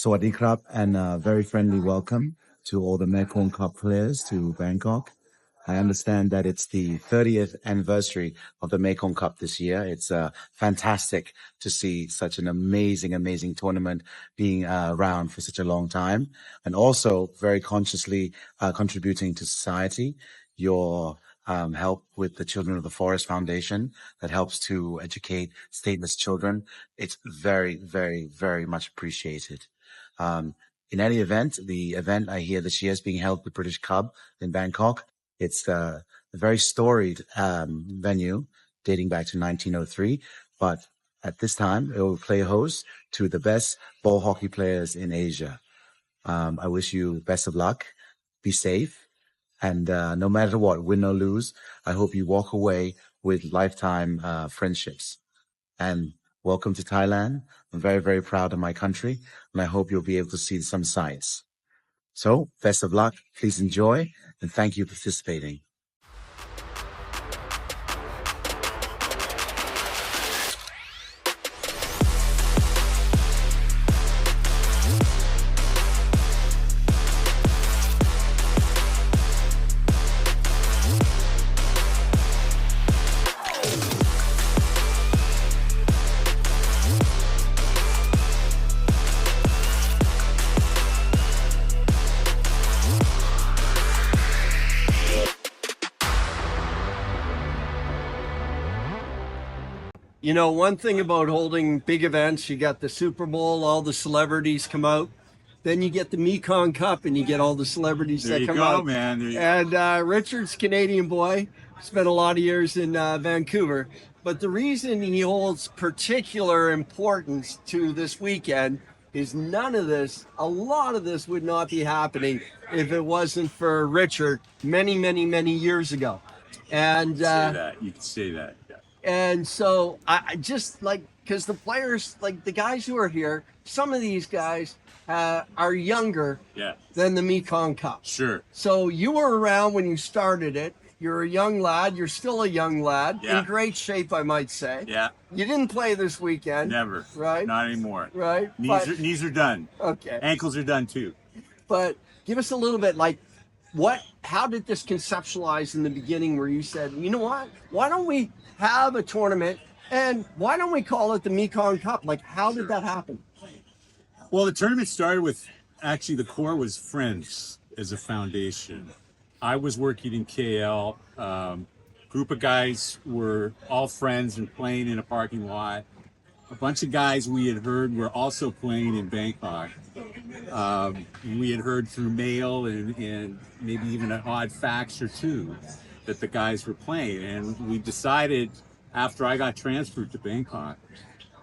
Sawadee krap, and a very friendly welcome to all the Mekong Cup players to Bangkok. I understand that it's the 30th anniversary of the Mekong Cup this year. It's fantastic to see such an amazing tournament being around for such a long time, and also very consciously contributing to society. Your help with the Children of the Forest Foundation that helps to educate stateless children. It's very much appreciated. Um, in any event, the event I hear this year is being held at the British Cub in Bangkok. It's a very storied venue dating back to 1903, but at this time it will play host to the best ball hockey players in Asia. I wish you best of luck. Be safe. And no matter what, win or lose, I hope you walk away with lifetime friendships. And welcome to Thailand. I'm very proud of my country, and I hope you'll be able to see some sights. So, best of luck. Please enjoy, and thank you for participating. You know, one thing about holding big events, you got the Super Bowl, all the celebrities come out. Then you get the Mekong Cup and you get all the celebrities There that you come go, out. man. There you go. And Richard's Canadian boy, spent a lot of years in Vancouver. But the reason he holds particular importance to this weekend is none of this, a lot of this would not be happening if it wasn't for Richard many years ago. And Say that. You can say that. Yeah. and so I just like, because the players, like the guys who are here, some of these guys are younger Yeah. than the Mekong Cup. Sure. So you were around when you started it. You're a young lad. You're still a young lad. Yeah. In great shape, I might say. Yeah. You didn't play this weekend. Never. Right? Not anymore. Right? Knees are done. Okay. Ankles are done too. But give us a little bit, like, how did this conceptualize in the beginning where you said, you know what, why don't we have a tournament and why don't we call it the Mekong Cup? Like, how did that happen? Well, the tournament started with, actually the core was friends as a foundation. I was working in KL. Group of guys were all friends and playing in a parking lot. A bunch of guys we had heard were also playing in Bangkok. We had heard through mail and maybe even an odd fax or two that the guys were playing. And we decided, after I got transferred to Bangkok,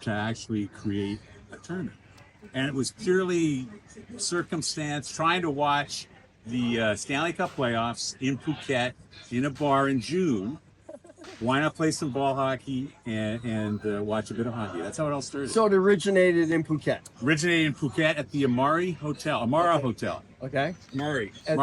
to actually create a tournament. And it was purely circumstance, trying to watch the Stanley Cup playoffs in Phuket in a bar in June. Why not play some ball hockey and watch a bit of hockey? That's how it all started. So it originated in Phuket. Originated in Phuket at the Amara Hotel. Okay. Mari. How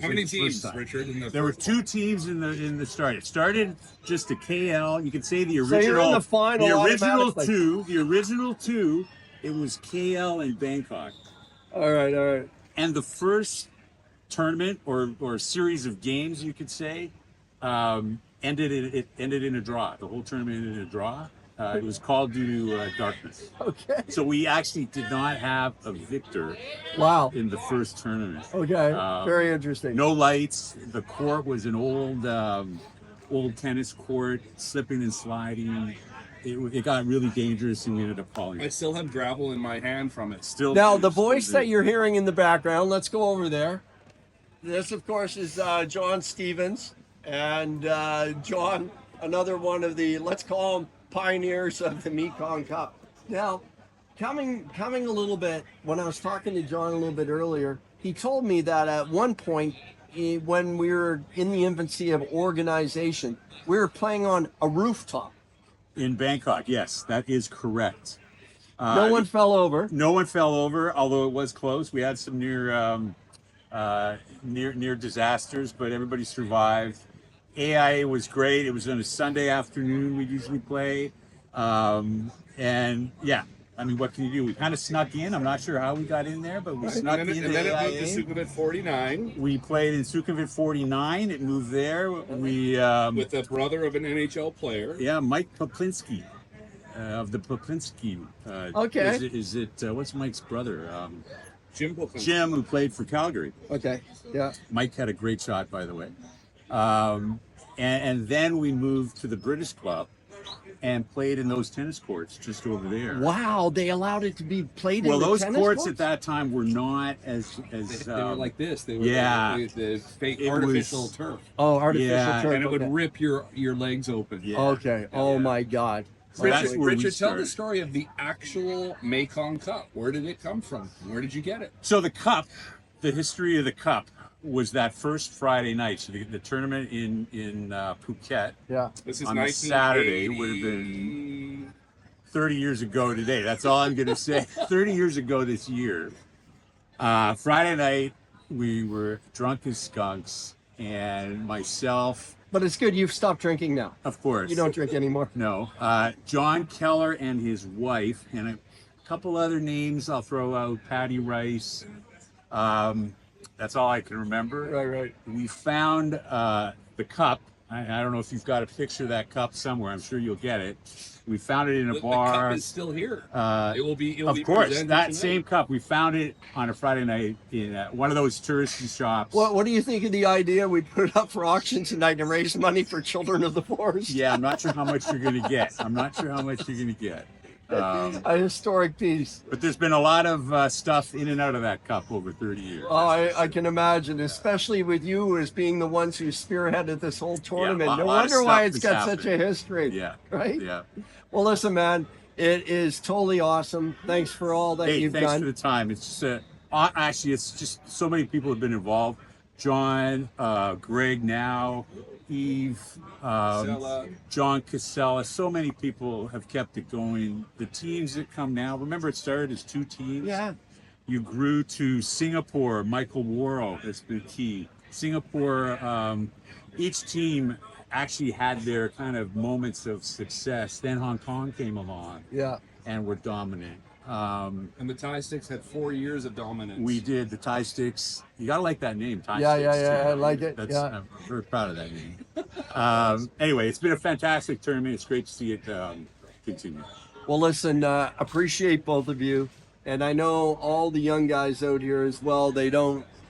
many teams, Richard? There were two teams in the start. It started just a KL. You could say the So original. you're in the final the original automatically. two. The original two. It was KL and Bangkok. All right. And the first tournament or series of games, you could say, ended in a draw. The whole tournament ended in a draw. It was called due to darkness. Okay. So we actually did not have a victor Wow. in the first tournament. Okay. Very interesting. No lights. The court was an old tennis court, slipping and sliding. It got really dangerous, and we ended up calling I it. still have gravel in my hand from it. Still. Now, the voice that you're hearing in the background, let's go over there. This, of course, is John Stevens. And John, another one of the, let's call them pioneers of the Mekong Cup. Now, coming a little bit, when I was talking to John a little bit earlier, he told me that at one point, when we were in the infancy of organization, we were playing on a rooftop. In Bangkok, yes, that is correct. No one fell over. No one fell over, although it was close. We had some near disasters, but everybody survived. AIA was great. It was on a Sunday afternoon. We usually play, and yeah, I mean, what can you do? We kind of snuck in. I'm not sure how we got in there, but we snuck in. And then it moved to Sukhumvit 49. We played in Sukhumvit 49. It moved there. We With the brother of an NHL player. yeah, Mike Poplinski of the Poplinski. Okay. Is it what's Mike's brother? Jim Wilkinson. Jim, who played for Calgary. Okay. Yeah. Mike had a great shot, by the way. And then we moved to the British Club and played in those tennis courts just over there. Wow, they allowed it to be played Well, in the those tennis courts at that time were not as They were like this. They were yeah. the fake It artificial was- turf. Oh, artificial Yeah, turf. And it would okay. rip your legs open. Yeah. Okay. Oh Yeah. my God. So that's Richard, where we Richard, tell started. the story of the actual Mekong Cup. Where did it come from? Where did you get it? So the cup, the history of the cup was that first Friday night. So the tournament in Phuket Yeah. This is on a Saturday would have been 30 years ago today. That's all I'm going to say. 30 years ago this year. Friday night, we were drunk as skunks, and myself, But it's good you've stopped drinking now. of course. You don't drink anymore. No. John Keller and his wife, and a couple other names I'll throw out, Patty Rice. That's all I can remember. Right. We found the cup. I don't know if you've got a picture of that cup somewhere. I'm sure you'll get it. We found it in a The bar. cup is still here. Uh, It will be. of course, presented that tonight. same cup. We found it on a Friday night in one of those touristy shops. What do you think of the idea we put it up for auction tonight to raise money for children of the forest? Yeah, I'm not sure how much you're going to get. A historic piece. But there's been a lot of stuff in and out of that cup over 30 years. Oh, I can imagine, especially with you as being the ones who spearheaded this whole tournament. lot No of wonder why stuff it's has got such a happened. history. Yeah. Right? Yeah. Well, listen, man, it is totally awesome. Thanks for all that Hey, you've thanks done. for the time. It's just actually, it's just so many people have been involved. John, Greg now, Eve, Casella. John Casella. So many people have kept it going. The teams that come now, remember it started as 2 teams? Yeah. You grew to Singapore. Michael Worrell has been key. Singapore, each team actually had their kind of moments of success. Then Hong Kong came along Yeah. and were dominant. And the Thai Sticks had 4 years of dominance. We did the Thai Sticks. You gotta like that name, Thai Yeah, Sticks. yeah, too. I like it, That's, yeah. I'm very proud of that name. Anyway, it's been a fantastic tournament. It's great to see it continue. Well, listen, appreciate both of you. And I know all the young guys out here as well.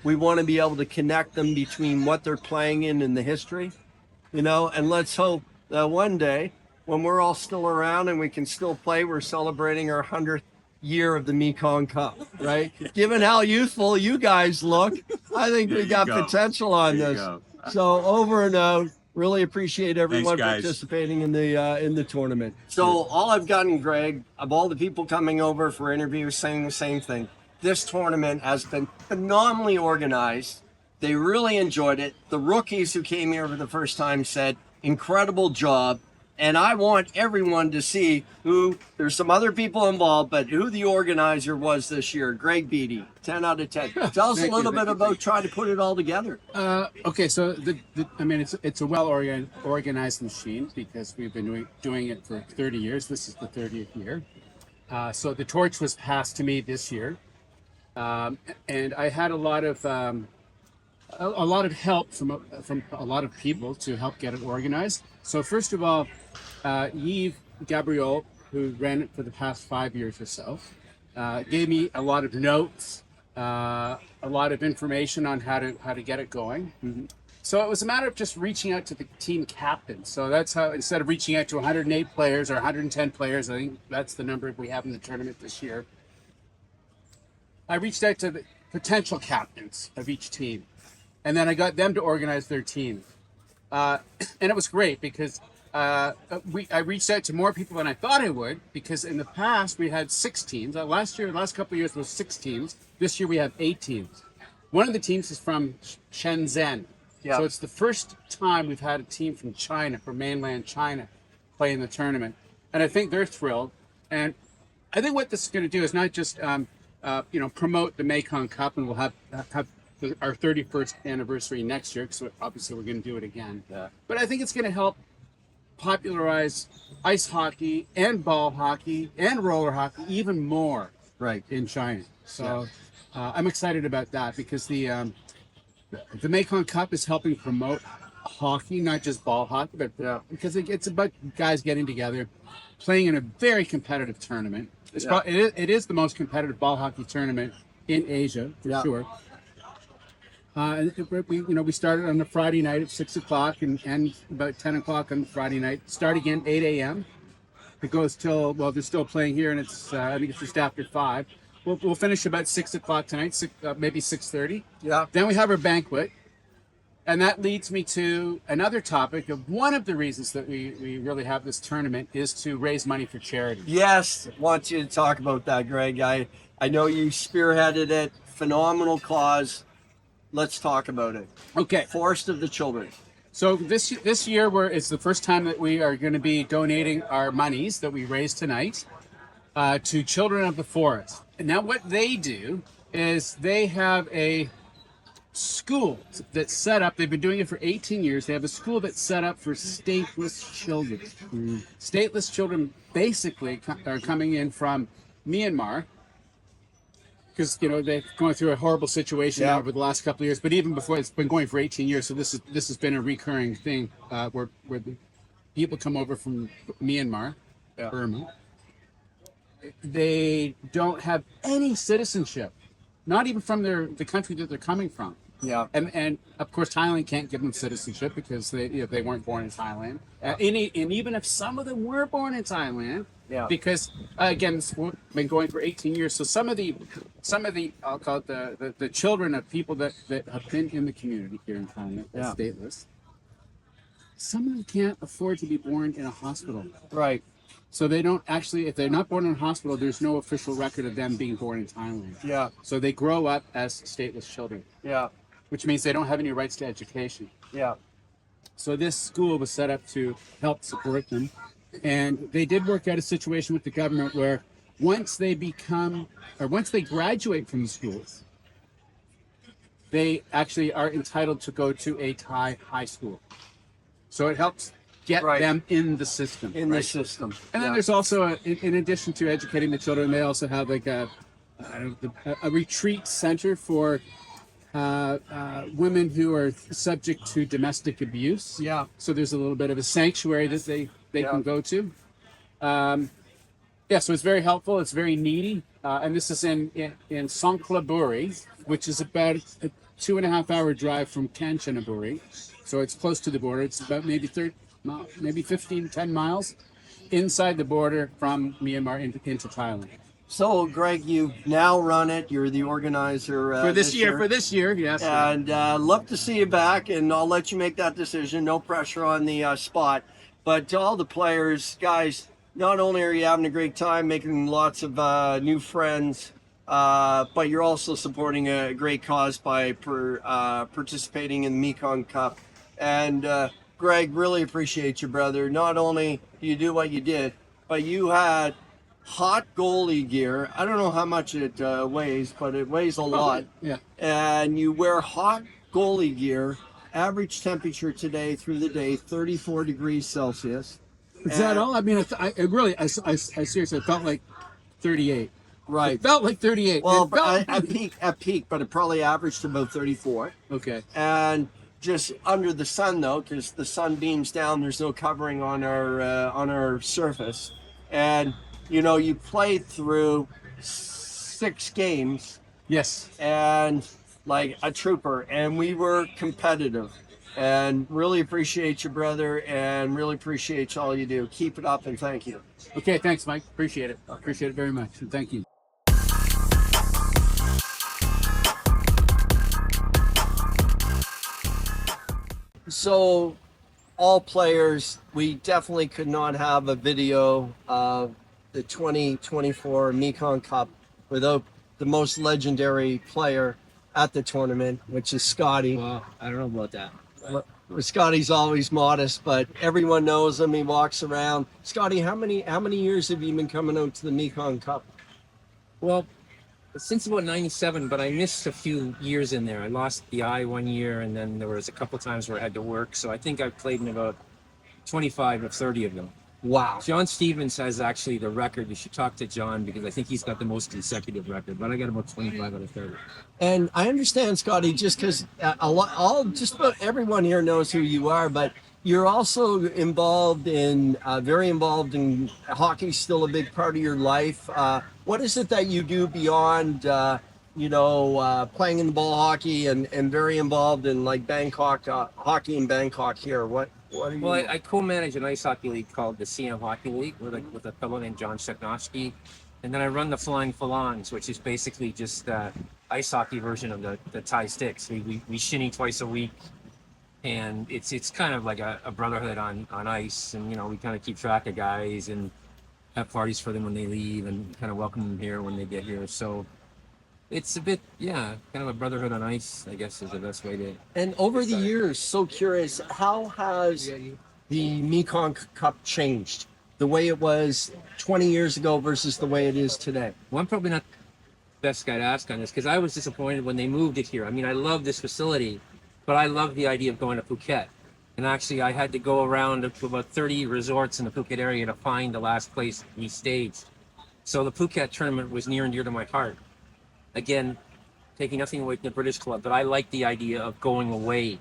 We want to be able to connect them between what they're playing in and the history, and let's hope that one day when we're all still around and we can still play, we're celebrating our 100th year of the Mekong Cup, right? Given how youthful you guys look, I think There we you got go. potential on There you this. go. So over and out. Really appreciate everyone guys. participating in the tournament. So all I've gotten, Greg, of all the people coming over for interviews saying the same thing. This tournament has been phenomenally organized. They really enjoyed it. The rookies who came here for the first time said, incredible job. And I want everyone to see there's some other people involved, but who the organizer was this year. Greg Beatty, 10 out of 10. Tell us a little bit about trying to put it all together. Okay, so it's a well organized machine because we've been doing it for 30 years. This is the 30th year. So the torch was passed to me this year, and I had a lot of help from a lot of people to help get it organized. So first of all, Yves Gabriel, who ran it for the past 5 years or so, gave me a lot of notes, a lot of information on how to get it going. Mm-hmm. So it was a matter of just reaching out to the team captain. So that's how, instead of reaching out to 108 players or 110 players, I think that's the number we have in the tournament this year, I reached out to the potential captains of each team. And then I got them to organize their teams. And it was great because I reached out to more people than I thought I would, because in the past we had 6 teams. Last couple of years was 6 teams. This year we have 8 teams. One of the teams is from Shenzhen. Yeah. So it's the first time we've had a team from China, from mainland China, play in the tournament. And I think they're thrilled. And I think what this is going to do is not just promote the Mekong Cup, and we'll have our 31st anniversary next year, because obviously we're going to do it again. Yeah. But I think it's going to help popularize ice hockey and ball hockey and roller hockey even more Right. in China. So I'm excited about that because the Mekong Cup is helping promote hockey, not just ball hockey, but because it's about guys getting together, playing in a very competitive tournament. It is the most competitive ball hockey tournament in Asia for sure. We started on the Friday night at 6:00 and about 10:00 on Friday night. Start again 8 a.m. It goes till they're still playing here, and it's I think it's just after 5. We'll finish about 6:00 tonight, maybe 6:30. Yeah. Then we have our banquet, and that leads me to another topic of one of the reasons that we really have this tournament is to raise money for charity. Yes, want you to talk about that, Greg. I know you spearheaded it. Phenomenal cause. Let's talk about it. Okay. Forest of the Children. So this year it's the first time that we are going to be donating our monies that we raised tonight to Children of the Forest. And now what they do is they have a school that's set up. They've been doing it for 18 years. They have a school that's set up for stateless children. Stateless children basically are coming in from Myanmar because they've gone through a horrible situation over the last couple of years. But even before, it's been going for 18 years. So this has been a recurring thing where the people come over from Myanmar, Burma. They don't have any citizenship, not even from the country that they're coming from. Yeah. And of course, Thailand can't give them citizenship because they weren't born in Thailand. And even if some of them were born in Thailand, because again, it's been going for 18 years. So some of the I'll call it the children of people that have been in the community here in Thailand, stateless. Some of them can't afford to be born in a hospital. Right. So they don't actually, if they're not born in a hospital, there's no official record of them being born in Thailand. Yeah. So they grow up as stateless children. Yeah. Which means they don't have any rights to education. Yeah. So this school was set up to help support them. And they did work out a situation with the government where once they graduate from the schools, they actually are entitled to go to a Thai high school. So it helps get them in the system. The system. And then there's also, in addition to educating the children, they also have like a retreat center for women who are subject to domestic abuse. Yeah. So there's a little bit of a sanctuary that they can go to. So it's very helpful. It's very needy. And this is in Songkhlaburi, which is about a 2.5 hour drive from Kanchanaburi. So it's close to the border. It's about maybe 10 miles inside the border from Myanmar into Thailand. So, Greg, you now run it. You're the organizer for this year. For this year, yes. And love to see you back, and I'll let you make that decision. No pressure on the spot. But to all the players, guys, not only are you having a great time, making lots of new friends, but you're also supporting a great cause by participating in the Mekong Cup. And Greg, really appreciate you, brother. Not only do you do what you did, but you had hot goalie gear. I don't know how much it weighs, but it weighs a lot. Yeah. And you wear hot goalie gear. Average temperature today through the day, 34 degrees Celsius. Is that all? I mean, I seriously felt like 38. Right. It felt like 38. Well, at peak, but it probably averaged about 34. Okay. And just under the sun, though, because the sun beams down, there's no covering on our surface. And you play through 6 games. Yes. And like a trooper, and we were competitive. And really appreciate you, brother, and really appreciate all you do. Keep it up, and thank you. Okay, thanks, Mike. Appreciate it. Appreciate it very much, and thank you. So, all players, we definitely could not have a video of the 2024 Mekong Cup without the most legendary player at the tournament, which is Scotty. Well, I don't know about that. Scotty's always modest, but everyone knows him. He walks around. Scotty, how many years have you been coming out to the Mekong Cup? Well, since about 97, but I missed a few years in there. I lost the eye one year, and then there was a couple times where I had to work. So I think I've played in about 25 or 30 of them. Wow. John Stevens has actually the record. You should talk to John because I think he's got the most consecutive record. But I got about 25 out of 30. And I understand, Scotty, just because just about everyone here knows who you are, but you're also involved in, very involved in hockey. Still a big part of your life. What is it that you do beyond, playing in the ball hockey and very involved in like Bangkok hockey in Bangkok here? What are you? Well, I co-manage an ice hockey league called the CM Hockey League with a fellow named John Sheknowski. And then I run the Flying Phalanx, which is basically just ice hockey version of the Thai Sticks. We shinny twice a week, and it's kind of like a brotherhood on ice. And we kind of keep track of guys and have parties for them when they leave, and kind of welcome them here when they get here. So it's a bit, kind of a brotherhood on ice, I guess, is the best way to. And over the years, so curious, how has the Mekong Cup changed? The way it was 20 years ago versus the way it is today? Well, I'm probably not the best guy to ask on this because I was disappointed when they moved it here. I mean, I love this facility, but I love the idea of going to Phuket. And actually, I had to go around to about 30 resorts in the Phuket area to find the last place we staged. So the Phuket tournament was near and dear to my heart. Again, taking nothing away from the British club, but I like the idea of going away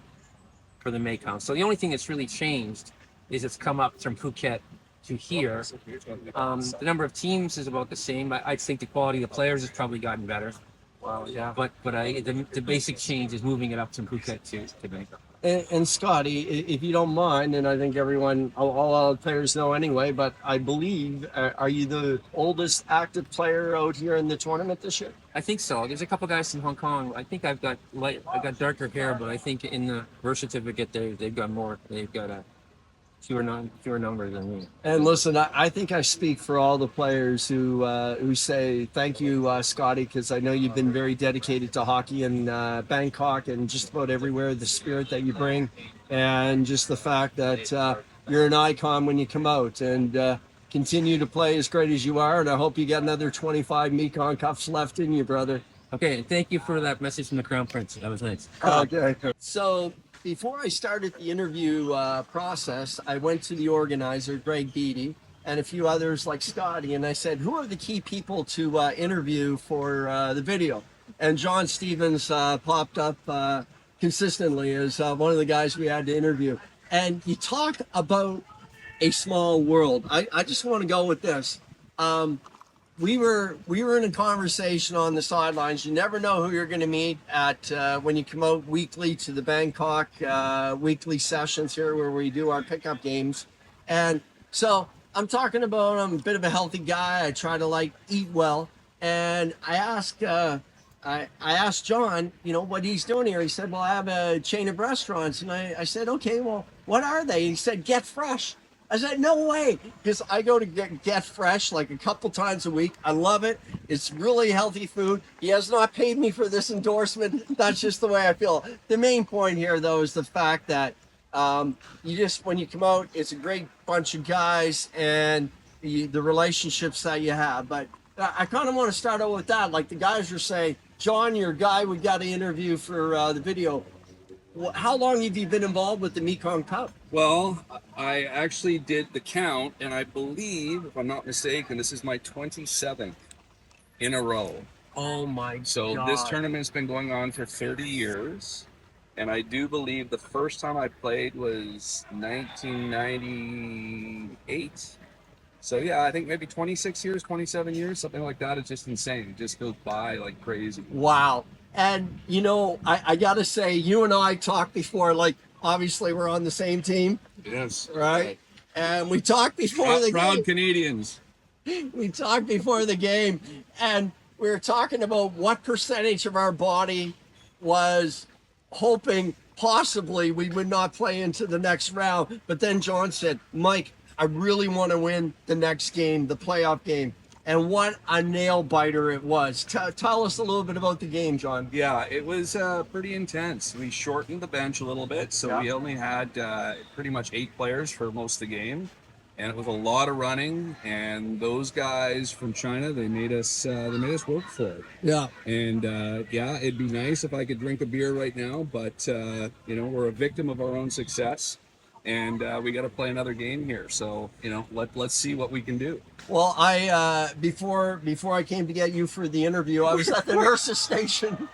for the Mekong. So the only thing that's really changed is it's come up from Phuket to here. The number of teams is about the same. I think the quality of the players has probably gotten better. Wow, yeah. But the basic change is moving it up from Phuket to Bangkok. And Scotty, if you don't mind, and I think everyone, all the players know anyway, but I believe, are you the oldest active player out here in the tournament this year? I think so. There's a couple guys in Hong Kong. I think I got darker hair, but I think in the birth certificate they've got more. They've got a fewer numbers than me. And listen, I think I speak for all the players who say thank you, Scotty, because I know you've been very dedicated to hockey in Bangkok and just about everywhere. The spirit that you bring, and just the fact that you're an icon when you come out, and continue to play as great as you are. And I hope you got another 25 Mekong Cups left in you, brother. Okay, thank you for that message from the Crown Prince. That was nice. Okay. So before I started the interview process, I went to the organizer, Greg Beatty, and a few others like Scotty, and I said, who are the key people to interview for the video? And John Stevens popped up consistently as one of the guys we had to interview. And you talk about a small world. I just want to go with this. We were in a conversation on the sidelines. You never know who you're going to meet at when you come out weekly to the Bangkok weekly sessions here where we do our pickup games. And so I'm talking about, I'm a bit of a healthy guy. I try to eat well. And I asked John, what he's doing here. He said, well, I have a chain of restaurants. And I said, okay, well, what are they? He said, Get Fresh. I said, no way, because I go to get Fresh a couple times a week. I love it. It's really healthy food. He has not paid me for this endorsement. That's just the way I feel. The main point here, though, is the fact that when you come out, it's a great bunch of guys and the relationships that you have. But I kind of want to start out with that. Like the guys are saying, John, you're a guy we got to interview for the video. How long have you been involved with the Mekong Cup? Well, I actually did the count, and I believe, if I'm not mistaken, this is my 27th in a row. Oh my God. So this tournament's been going on for 30 years, and I do believe the first time I played was 1998. So yeah, I think maybe 26 years, 27 years, something like that. It's just insane. It just goes by like crazy. Wow. And, I got to say, you and I talked before, obviously we're on the same team. Yes. Right? And we talked before the game. Proud Canadians. We talked before the game, and we were talking about what percentage of our body was hoping possibly we would not play into the next round. But then John said, Mike, I really want to win the next game, the playoff game. And what a nail biter it was. Tell us a little bit about the game, John. Yeah, it was pretty intense. We shortened the bench a little bit, so we only had pretty much 8 players for most of the game. And it was a lot of running, and those guys from China, they made us work for it. Yeah. And it'd be nice if I could drink a beer right now, but we're a victim of our own success. and we got to play another game here. So let's see what we can do. Well, I before I came to get you for the interview, I was at the nurse's station.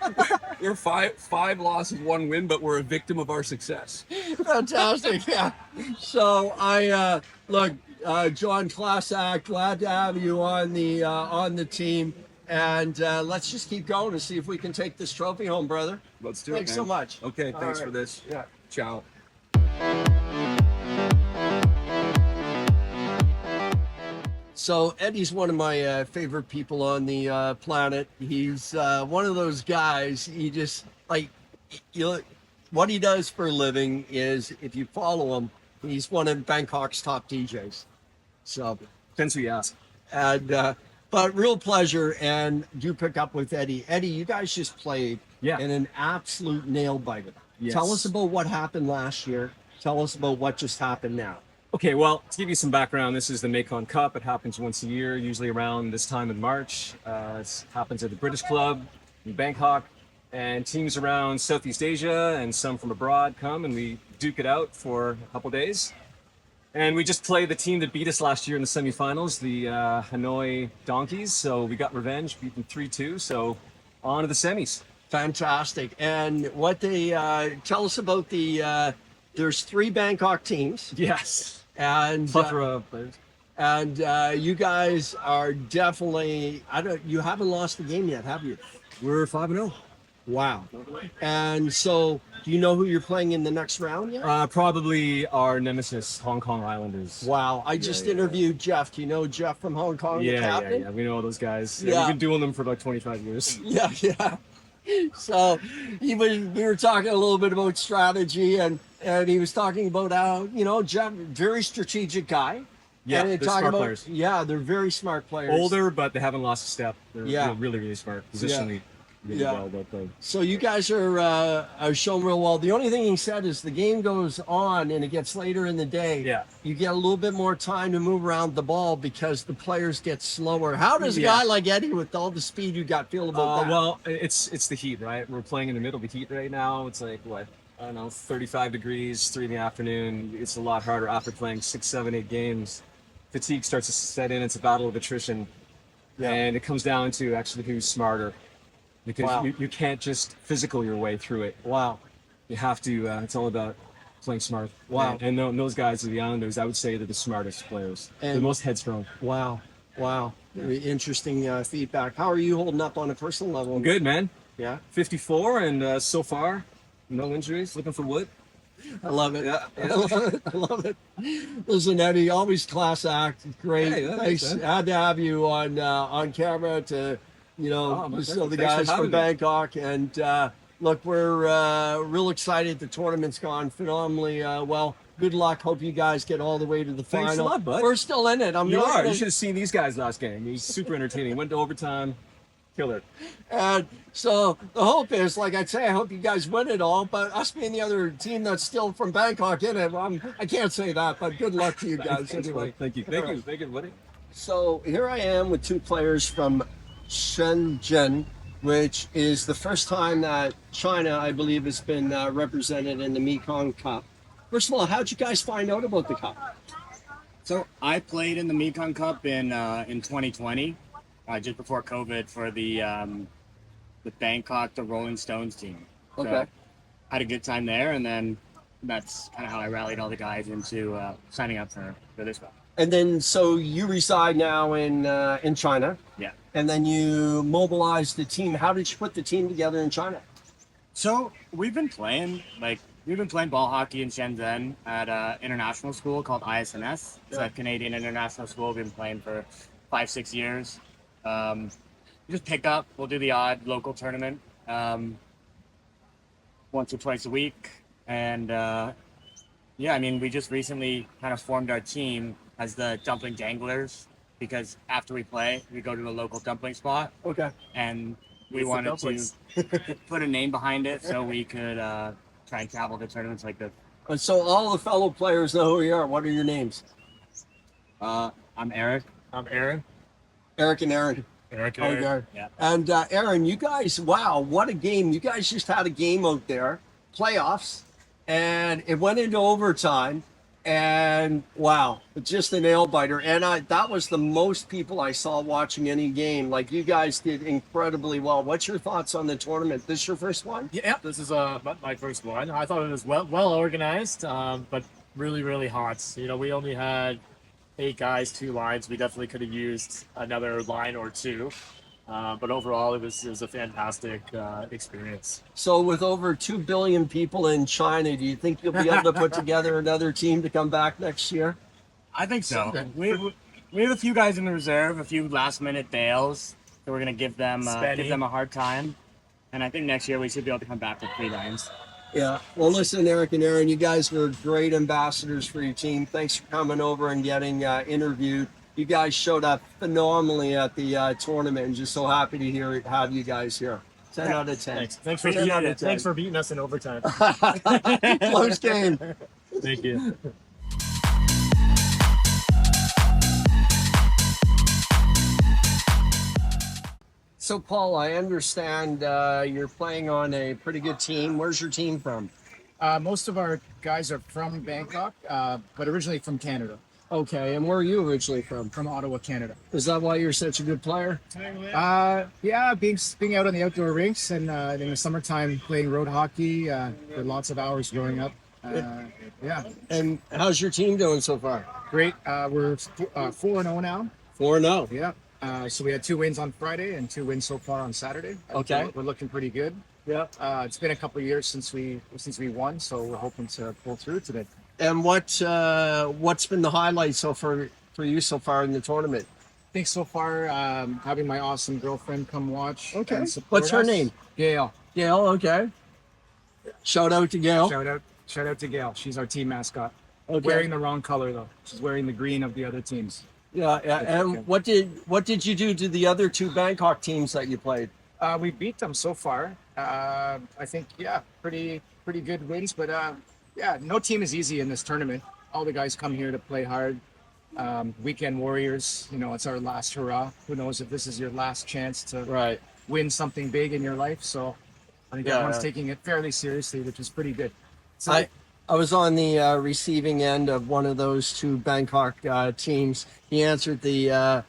We're five losses, 1 win, but we're a victim of our success. Fantastic, yeah. So I look, John Klasak, glad to have you on the team, and let's just keep going and see if we can take this trophy home, brother. Let's do Thanks it. so Man. much. Okay, All thanks right. for this. Yeah. Ciao. So Eddie's one of my favorite people on the planet. He's one of those guys. He just what he does for a living is, if you follow him, he's one of Bangkok's top DJs. So Depends who you ask. and but real pleasure, and do pick up with Eddie. Eddie, you guys just played in an absolute nail biter. Yes. Tell us about what happened last year. Tell us about what just happened now. Okay, well, to give you some background, this is the Mekong Cup. It happens once a year, usually around this time in March. It happens at the British Club in Bangkok, and teams around Southeast Asia and some from abroad come, and we duke it out for a couple days. And we just played the team that beat us last year in the semifinals, the Hanoi Donkeys. So we got revenge, beat them 3-2. So on to the semis. Fantastic. And what they tell us about the there's 3 Bangkok teams, Yes. and Plethora of players. and you guys are definitely, you haven't lost the game yet, have you? We're 5-0. Wow. And so, do you know who you're playing in the next round yet? Probably our nemesis, Hong Kong Islanders. Wow. I just interviewed Jeff. Do you know Jeff from Hong Kong, the Yeah, captain? yeah. We know all those guys. Yeah. We've been doing them for about 25 years. Yeah, yeah. So we were talking a little bit about strategy, and he was talking about how, Jeff, very strategic guy. Yeah, and they're talking smart about, players. Yeah, they're very smart players. Older, but they haven't lost a step. They're Yeah. really, really smart. Positionally, really Yeah. well. But So you guys are showing real well. The only thing he said is the game goes on and it gets later in the day. Yeah. You get a little bit more time to move around the ball because the players get slower. How does a Yeah. guy like Eddie, with all the speed you got, feel about that? well, it's the heat, right? We're playing in the middle of the heat right now. It's like what, I don't know, 35 degrees, 3 in the afternoon. It's a lot harder after playing 6, 7, 8 games. Fatigue starts to set in. It's a battle of attrition, Yeah. and it comes down to actually who's smarter, because Wow. you can't just physical your way through it. Wow. You have to. It's all about playing smart. Wow. And those guys are the Islanders. I would say they're the smartest players. They're the And- most headstrong. Wow. Wow. Very interesting feedback. How are you holding up on a personal level? Good, man. Yeah. 54, and so far, no injuries. Looking for wood. I love it. Yeah. I love it. I love it. Listen, Eddie, always class act. Great. Hey, yeah, Thanks. man. Had to have you on camera to, my just pleasure. so the Thanks for guys from having me. Bangkok. And look, we're real excited. The tournament's gone phenomenally well. Good luck. Hope you guys get all the way to the Thanks a final. lot, bud. We're still in it. I'm You not are. gonna- You should have seen these guys last game. He's super entertaining. Went to overtime. Killer. And so the hope is, like I say, I hope you guys win it all. But us being the other team that's still from Bangkok in it, I can't say that. But good luck to you guys Thanks, anyway. buddy. Thank you. All Thank right. you. Thank you, buddy. So here I am with 2 players from Shenzhen, which is the first time that China, I believe, has been represented in the Mekong Cup. First of all, how'd you guys find out about the cup? So I played in the Mekong Cup in 2020, just before COVID, for the Bangkok, the Rolling Stones team. So Okay. had a good time there, and then that's kind of how I rallied all the guys into signing up for this one. And then, so you reside now in China, Yeah. and then you mobilized the team. How did you put the team together in China? So we've been playing ball hockey in Shenzhen at an international school called ISNS. It's a Canadian international school. We've been playing for 5-6 years. Just pick up. We'll do the odd local tournament once or twice a week. And we just recently kind of formed our team as the Dumpling Danglers, because after we play, we go to a local dumpling spot, Okay. and we What's the wanted dumplings? to put a name behind it so we could try and travel to tournaments like this. And so all the fellow players know who you are. What are your names? I'm Eric. I'm Aaron. Eric and Aaron. Eric. Okay. Yeah. And Aaron, you guys, wow, what a game. You guys just had a game out there, playoffs, and it went into overtime. And wow, just a nail biter. And that was the most people I saw watching any game. Like, you guys did incredibly well. What's your thoughts on the tournament? This your first one? Yeah, this is my first one. I thought it was well organized, but really hot. You know, we only had 8 guys, 2 lines. We definitely could have used another line or 2. But overall, it was a fantastic experience. So with over 2 billion people in China, do you think you'll be able to put together another team to come back next year? I think so. We have a few guys in the reserve, a few last minute bails, so we're gonna give them a hard time. And I think next year we should be able to come back with 3 lines. Yeah. Well, listen, Eric and Aaron, you guys were great ambassadors for your team. Thanks for coming over and getting interviewed. You guys showed up phenomenally at the tournament, and just so happy to have you guys here. 10 out of 10. Thanks for beating us in overtime. Close game. Thank you. So, Paul, I understand you're playing on a pretty good team. Where's your team from? Most of our guys are from Bangkok, but originally from Canada, Okay, and where are you originally from? from Ottawa, Canada. Is that why you're such a good player? Yeah, being out on the outdoor rinks and in the summertime playing road hockey for lots of hours growing up. Yeah, And how's your team doing so far? great. We're 4-0 now. 4-0. Yeah. So we had 2 wins on Friday and 2 wins so far on Saturday. Okay. We're looking pretty good. Yeah. It's been a couple of years since we won, so we're hoping to pull through today. And what's been the highlight so far for you so far in the tournament? I think so far, having my awesome girlfriend come watch. Okay. And support What's her us. name? Gail. Gail. Okay. Shout out to Gail. Shout out to Gail. She's our team mascot. Okay. Wearing the wrong color though. She's wearing the green of the other teams. Yeah. And what did you do to the other 2 Bangkok teams that you played? We beat them so far. I think pretty good wins, but no team is easy in this tournament. All the guys come here to play hard. Weekend warriors, it's our last hurrah. Who knows if this is your last chance to Right. win something big in your life? So I think everyone's taking it fairly seriously, which is pretty good. So I was on the receiving end of one of those 2 Bangkok teams. He answered the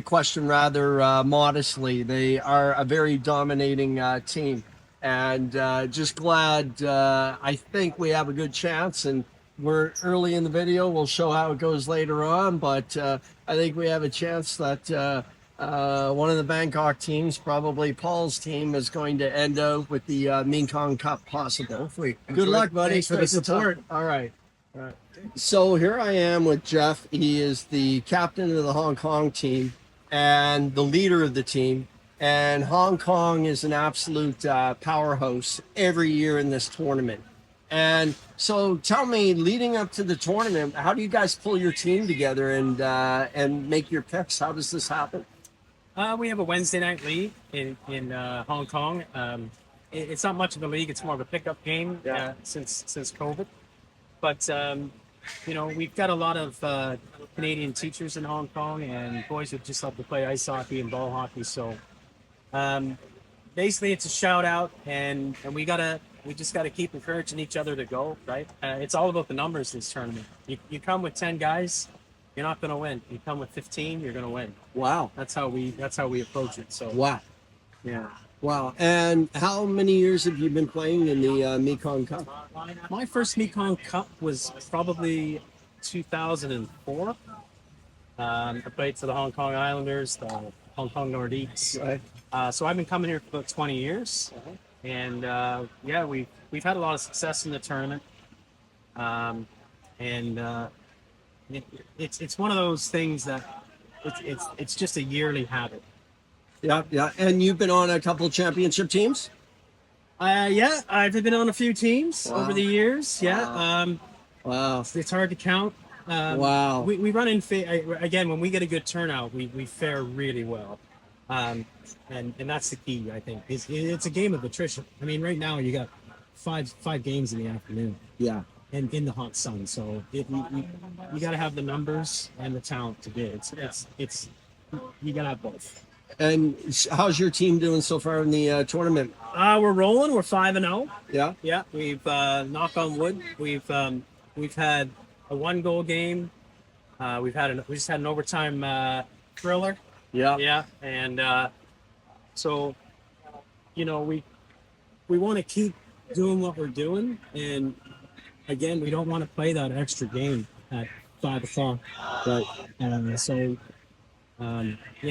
question rather modestly. They are a very dominating team, and just glad. I think we have a good chance, and we're early in the video. We'll show how it goes later on, but I think we have a chance that one of the Bangkok teams, probably Paul's team, is going to end up with the Mekong Cup possible. hopefully, Good luck, buddy. Thanks for the Take your time. support. All right. So here I am with Jeff. He is the captain of the Hong Kong team and the leader of the team. And Hong Kong is an absolute powerhouse every year in this tournament. And so tell me, leading up to the tournament, how do you guys pull your team together and make your picks? How does this happen? We have a Wednesday night league in Hong Kong. It's not much of a league; it's more of a pickup game since COVID. But we've got a lot of Canadian teachers in Hong Kong, and boys who just love to play ice hockey and ball hockey. So basically, it's a shout out, and we just gotta keep encouraging each other to go. Right? It's all about the numbers this tournament. You come with 10 guys. You're not going to win. You come with 15, you're going to win. Wow. That's how we approach it. So Wow. yeah. Wow. And how many years have you been playing in the Mekong Cup? My first Mekong Cup was probably 2004. I played for the Hong Kong Islanders, the Hong Kong Nordiques. Right. So I've been coming here for about 20 years, and we've had a lot of success in the tournament. It's one of those things that it's just a yearly habit. Yeah, yeah. And you've been on a couple championship teams? I've been on a few teams over the years. Yeah. Wow. It's hard to count. Wow. We run in again when we get a good turnout, we fare really well. And that's the key, I think. It's a game of attrition. I mean, right now you got five games in the afternoon. Yeah. And in the hot sun, so you got to have the numbers and the talent to do it. It's you got to have both. And how's your team doing so far in the tournament? We're rolling. We're 5-0. Yeah. Yeah, we've knock on wood. We've had a 1-goal game. We just had an overtime thriller. Yeah. Yeah, and so we want to keep doing what we're doing, and again, we don't want to play that extra game at 5 o'clock. Right. Yeah,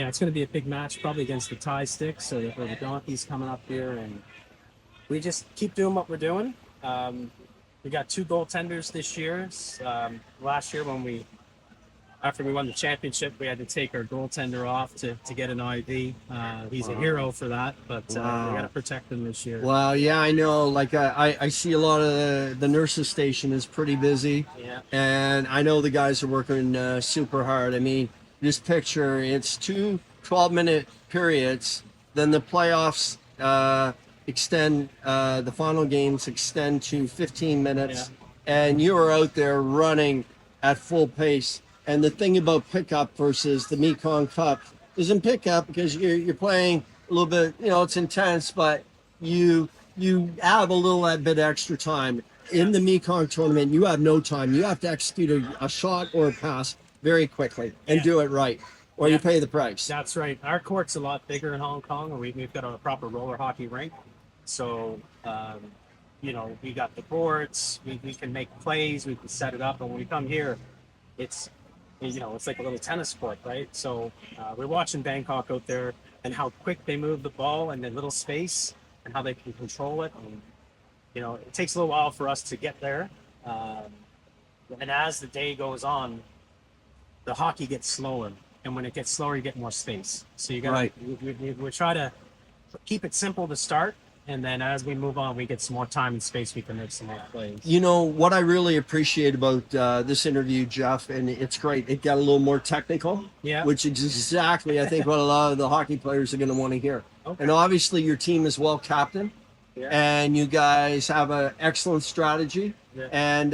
it's going to be a big match, probably against the Tie Sticks or the Donkeys coming up here, and we just keep doing what we're doing. We got 2 goaltenders this year. Last year, after we won the championship, we had to take our goaltender off to get an IV. He's a hero for that, but we got to protect him this year. Wow. Yeah, I know. Like I see a lot of the nurses station is pretty busy. Yeah. And I know the guys are working super hard. I mean, this picture, it's 2 12-minute periods. Then the playoffs extend, the final games extend to 15 minutes. Yeah. And you are out there running at full pace. And the thing about pickup versus the Mekong Cup is in pickup because you're playing a little bit, it's intense, but you have a little bit extra time. In the Mekong tournament, you have no time. You have to execute a shot or a pass very quickly and do it right, or you pay the price. That's right. Our court's a lot bigger in Hong Kong, and we've got a proper roller hockey rink. So, we got the boards. We can make plays. We can set it up. And when we come here, it's like a little tennis court, right? So we're watching Bangkok out there and how quick they move the ball in the little space and how they can control it. And, it takes a little while for us to get there. And as the day goes on, the hockey gets slower. And when it gets slower, you get more space. So you got we try to keep it simple to start. And then as we move on, we get some more time and space. We can make some more plays. What I really appreciate about this interview, Jeff, and it's great. It got a little more technical, which is exactly, I think, what a lot of the hockey players are going to want to hear. Okay. And obviously, your team is well captained, and you guys have an excellent strategy. Yeah. And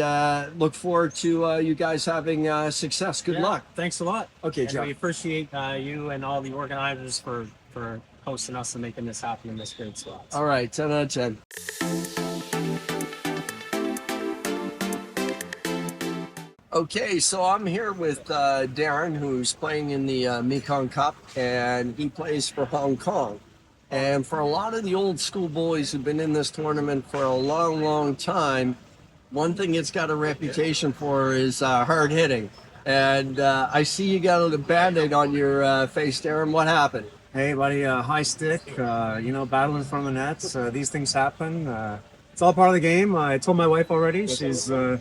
look forward to you guys having success. Good luck. Thanks a lot. Okay, and Jeff. We appreciate you and all the organizers for hosting us and making this happen in this great spot. All right, 10 out of 10. Okay, so I'm here with Darren, who's playing in the Mekong Cup, and he plays for Hong Kong. And for a lot of the old school boys who've been in this tournament for a long, long time, one thing it's got a reputation for is hard hitting. And I see you got a Band-Aid on your face, Darren. What happened? Hey, buddy, high stick, battling from the nets. These things happen. It's all part of the game. I told my wife already. She'll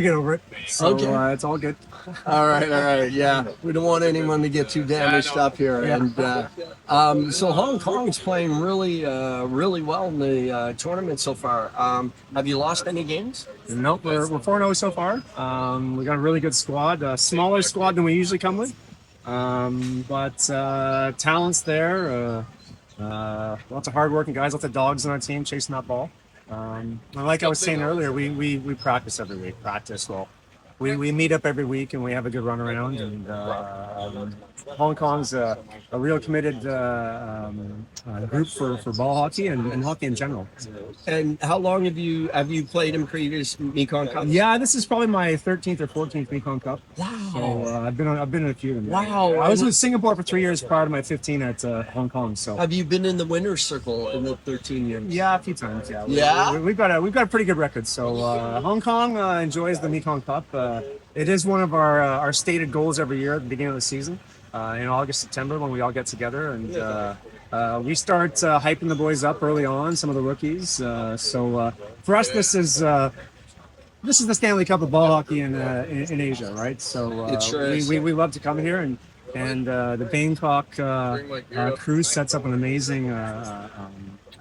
get over it. So it's all good. All right. Yeah, we don't want anyone to get too damaged up here. Yeah. And so Hong Kong's playing really, really well in the tournament so far. Have you lost any games? Nope, we're 4-0 so far. We got a really good squad, a smaller squad than we usually come with. But talent's there, lots of hardworking guys, lots of dogs on our team chasing that ball. And like I was saying earlier, we practice every week. We meet up every week and we have a good run around. And Hong Kong's a real committed group for ball hockey and hockey in general. And how long have you played in previous Mekong Cups? Yeah, this is probably my 13th or 14th Mekong Cup. Wow. So I've been in a few of them. Wow. I was with Singapore for 3 years prior to my 15 at Hong Kong. So have you been in the winner's circle in the 13 years? Yeah, a few times. Yeah. Yeah. We've got a pretty good record. So Hong Kong enjoys the Mekong Cup. It is one of our stated goals every year at the beginning of the season, in August, September, when we all get together and we start hyping the boys up early on, some of the rookies. So for us, this is the Stanley Cup of ball hockey in Asia, right? So it sure is. We love to come here and the Bangkok cruise sets up an amazing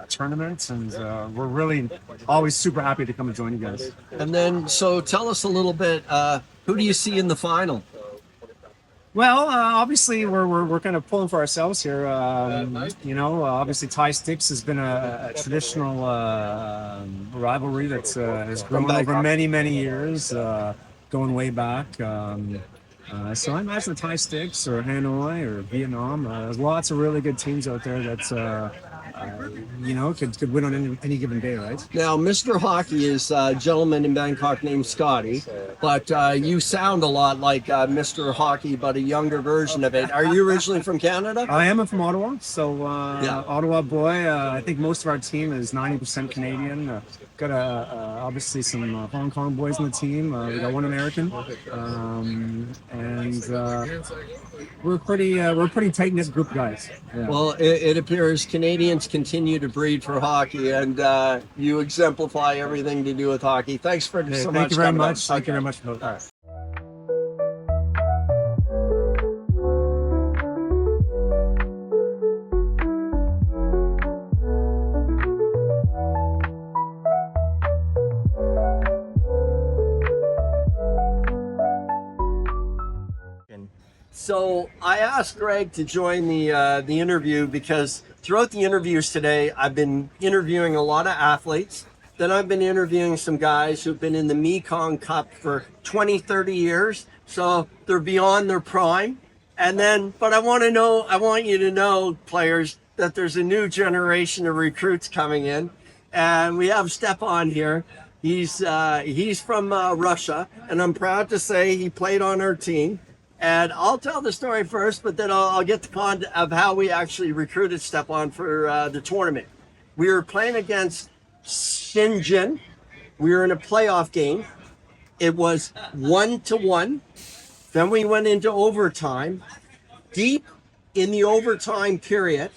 tournament, and we're really always super happy to come and join you guys. And then, so tell us a little bit, who do you see in the final? Well, obviously we're kind of pulling for ourselves here. Obviously Tie Sticks has been a traditional rivalry that's has grown over many years, going way back. So I imagine the Tie Sticks or Hanoi or Vietnam. There's lots of really good teams out there that's could win on any given day, right? Now, Mr. Hockey is a gentleman in Bangkok named Scotty, but you sound a lot like Mr. Hockey, but a younger version of it. Are you originally from Canada? I am from Ottawa, so Yeah. Ottawa boy. I think most of our team is 90% Canadian. Got obviously some Hong Kong boys on the team. We got one American, and we're a pretty tight knit group of guys. Yeah. Well, it appears Canadians continue to breed for hockey, and you exemplify everything to do with hockey. Thanks for so much. Thank you very coming on. much. Thank you very much. All right. So I asked Greg to join the interview because throughout the interviews today, I've been interviewing a lot of athletes. Then I've been interviewing some guys who've been in the Mekong Cup for 20, 30 years. So they're beyond their prime. And then, but I want you to know, players, that there's a new generation of recruits coming in. And we have Stepan here. He's from Russia, and I'm proud to say he played on our team. And I'll tell the story first, but then I'll get the con of how we actually recruited Stepan for the tournament. We were playing against Shenzhen. We were in a playoff game. It was 1-1. Then we went into overtime. Deep in the overtime period,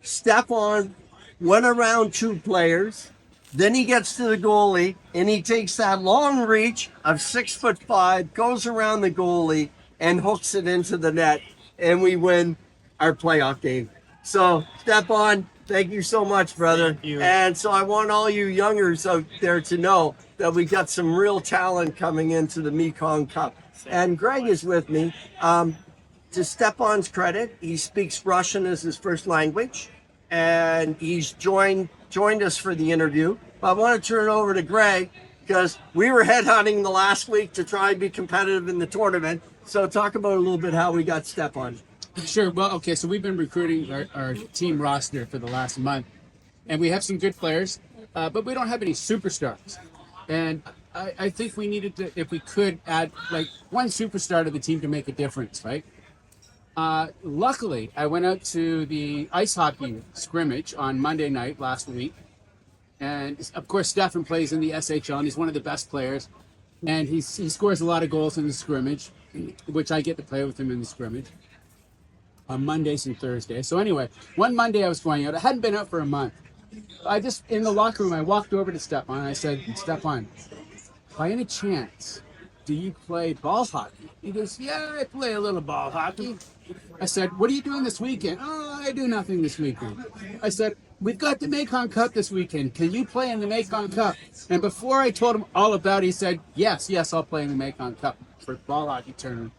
Stepan went around two players. Then he gets to the goalie, and he takes that long reach of 6'5", goes around the goalie, and hooks it into the net, and we win our playoff game. So, Stepan, thank you so much, brother. Thank you. And so I want all you youngers out there to know that we got some real talent coming into the Mekong Cup. And Greg is with me. To Stepan's credit, he speaks Russian as his first language, and he's joined us for the interview. But I want to turn it over to Greg because we were headhunting the last week to try and be competitive in the tournament. So talk about a little bit how we got Stepan. Sure. Well, okay. So we've been recruiting our team roster for the last month, and we have some good players, but we don't have any superstars. And I think we needed to, if we could, add like one superstar to the team to make a difference, right? Luckily, I went out to the ice hockey scrimmage on Monday night last week, and of course, Stefan plays in the SHL, and he's one of the best players, and he scores a lot of goals in the scrimmage, which I get to play with him in the scrimmage on Mondays and Thursdays. So anyway, one Monday I was going out. I hadn't been out for a month. In the locker room, I walked over to Stepan and I said, Stepan, by any chance, do you play ball hockey? He goes, yeah, I play a little ball hockey. I said, what are you doing this weekend? Oh, I do nothing this weekend. I said, we've got the Mekong Cup this weekend. Can you play in the Mekong Cup? And before I told him all about it, he said, yes, I'll play in the Mekong Cup for ball hockey tournament.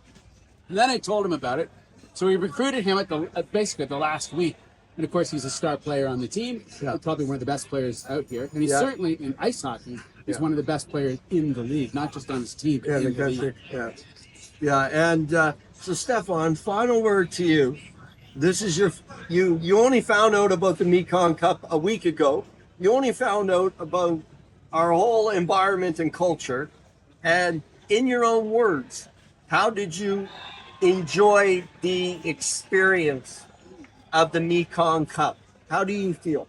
And then I told him about it. So we recruited him at basically the last week. And of course, he's a star player on the team. Yeah. Probably one of the best players out here. And he's certainly in ice hockey. He's one of the best players in the league, not just on his team, but in the league. Yeah. And so Stepan, final word to you. This is you only found out about the Mekong Cup a week ago. You only found out about our whole environment and culture. And in your own words, how did you enjoy the experience of the Mekong Cup? How do you feel?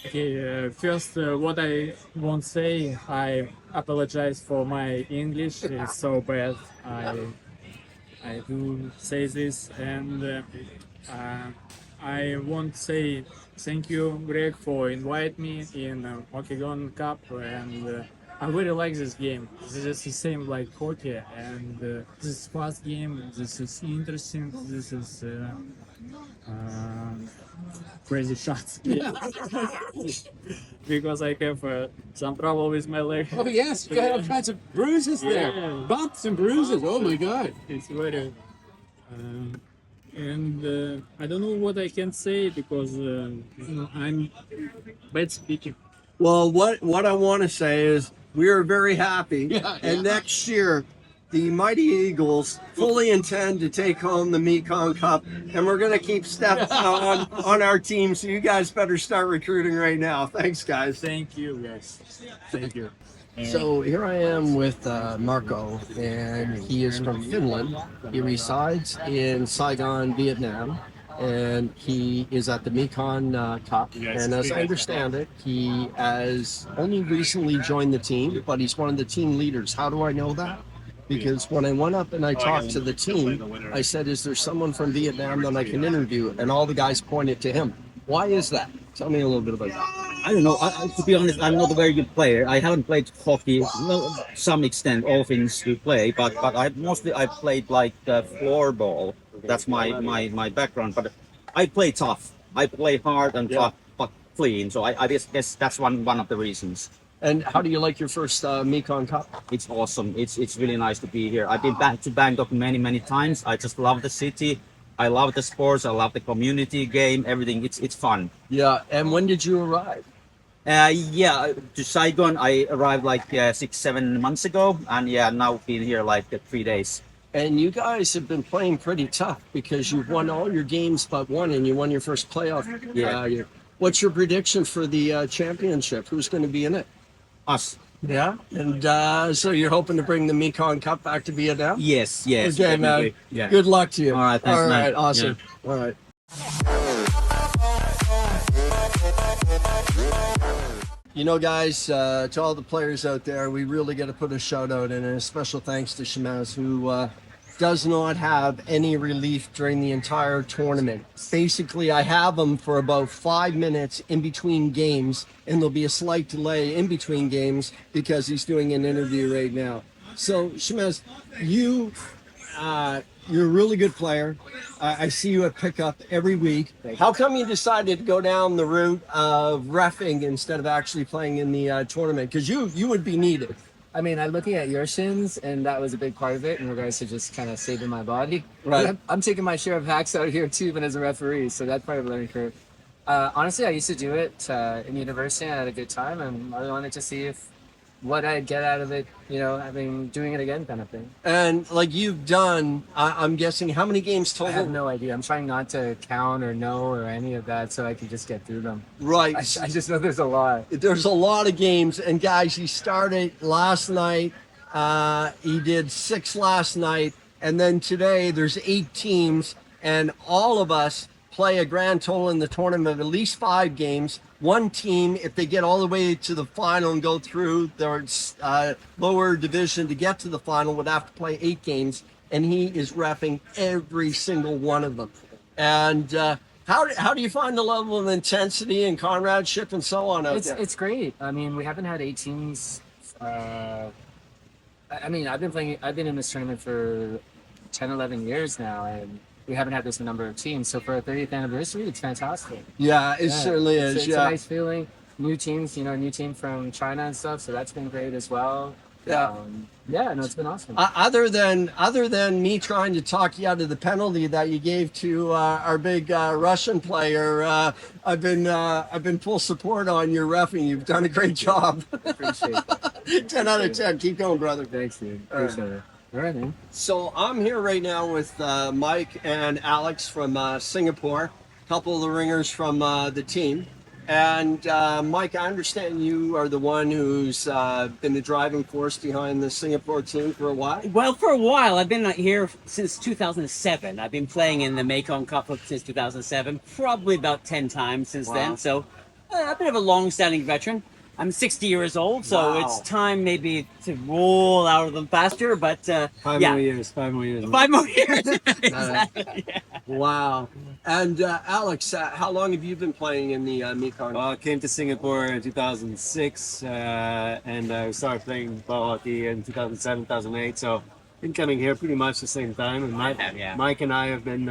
Okay, first, what I won't say, I apologize for my English. It's so bad. I do say this, and I want to say thank you, Greg, for inviting me in Mekong Cup, and I really like this game. This is the same like hockey, and this is fast game. This is interesting. This is crazy shots. Because I have some trouble with my leg. Oh yes, you got all kinds of bruises there, bumps and bruises. Oh my God! It's very, and I don't know what I can say because I'm bad speaking. Well, what I want to say is we are very happy, and next year the Mighty Eagles fully intend to take home the Mekong Cup, and we're going to keep Steph on our team, so you guys better start recruiting right now. Thanks, guys. Thank you, guys. Thank you. So here I am with Marco, and he is from Finland. He resides in Saigon, Vietnam, and he is at the Mekong Cup. And as I understand it, he has only recently joined the team, but he's one of the team leaders. How do I know that? Because when I went up and I talked to the team, I said, is there someone from Vietnam that I can interview? And all the guys pointed to him. Why is that? Tell me a little bit about that. I don't know. To be honest, I'm not a very good player. I haven't played hockey, well, some extent, all things to play, but I played like floorball. That's my background. But I play tough. I play hard and tough, but clean. So I guess that's one of the reasons. And how do you like your first Mekong Cup? It's awesome. It's really nice to be here. I've been back to Bangkok many times. I just love the city. I love the sports. I love the community game. Everything. It's fun. Yeah. And when did you arrive? To Saigon, I arrived like 6-7 months ago, and now been here like 3 days. And you guys have been playing pretty tough because you've won all your games but one, and you won your first playoff. Yeah. What's your prediction for the championship? Who's going to be in it? Us. Yeah. And so you're hoping to bring the Mekong Cup back to Vietnam? Yes. Okay, man. Yeah. Good luck to you. All right, thanks, All right, man. awesome. Yeah. All right. You know, guys, to all the players out there, we really got to put a shout out and a special thanks to Shamaz, who does not have any relief during the entire tournament. Basically, I have him for about 5 minutes in between games, and there'll be a slight delay in between games because he's doing an interview right now. So, Shamaz, you're a really good player. I see you at pickup every week. How come you decided to go down the route of reffing instead of actually playing in the tournament? Because you would be needed. I mean, I'm looking at your shins, and that was a big part of it in regards to just kind of saving my body. Right. I'm taking my share of hacks out here too, even as a referee, so that's part of the learning curve. Honestly, I used to do it in university, and I had a good time, and I wanted to see what I'd get out of it, doing it again kind of thing. And like you've done, I'm guessing, how many games total? I have no idea. I'm trying not to count or know or any of that so I can just get through them. Right. I just know there's a lot. There's a lot of games. And guys, he started last night. He did 6 last night. And then today there's 8 teams. And all of us play a grand total in the tournament of at least 5 games. One team, if they get all the way to the final and go through their lower division to get to the final, would have to play 8 games. And he is reffing every single one of them. And how do you find the level of intensity and comradeship and so on out there? It's great. I mean, we haven't had 8 teams. I've been in this tournament for 10, 11 years now, and we haven't had this number of teams. So for our 30th anniversary, it's fantastic. Yeah, it certainly is. It's a nice feeling. New teams, new team from China and stuff. So that's been great as well. Yeah. It's been awesome. Other than me trying to talk you out of the penalty that you gave to our big Russian player, I've been full support on your reffing. You've done a great job. Appreciate that. 10 out of 10. Keep going, brother. Thanks, dude. Appreciate it. All right, man. So I'm here right now with Mike and Alex from Singapore, a couple of the ringers from the team. And Mike, I understand you are the one who's been the driving force behind the Singapore team for a while. Well, for a while. I've been here since 2007. I've been playing in the Mekong Cup since 2007, probably about 10 times since then. So a bit of a long-standing veteran. I'm 60 years old, so it's time maybe to roll out of them faster, but 5 more years. 5 more years. 5 more years. Exactly. Yeah. Wow. And Alex, how long have you been playing in the Mekong? Well, I came to Singapore in 2006, and I started playing ball hockey in 2007, 2008, so been coming here pretty much the same time. And Mike and I have been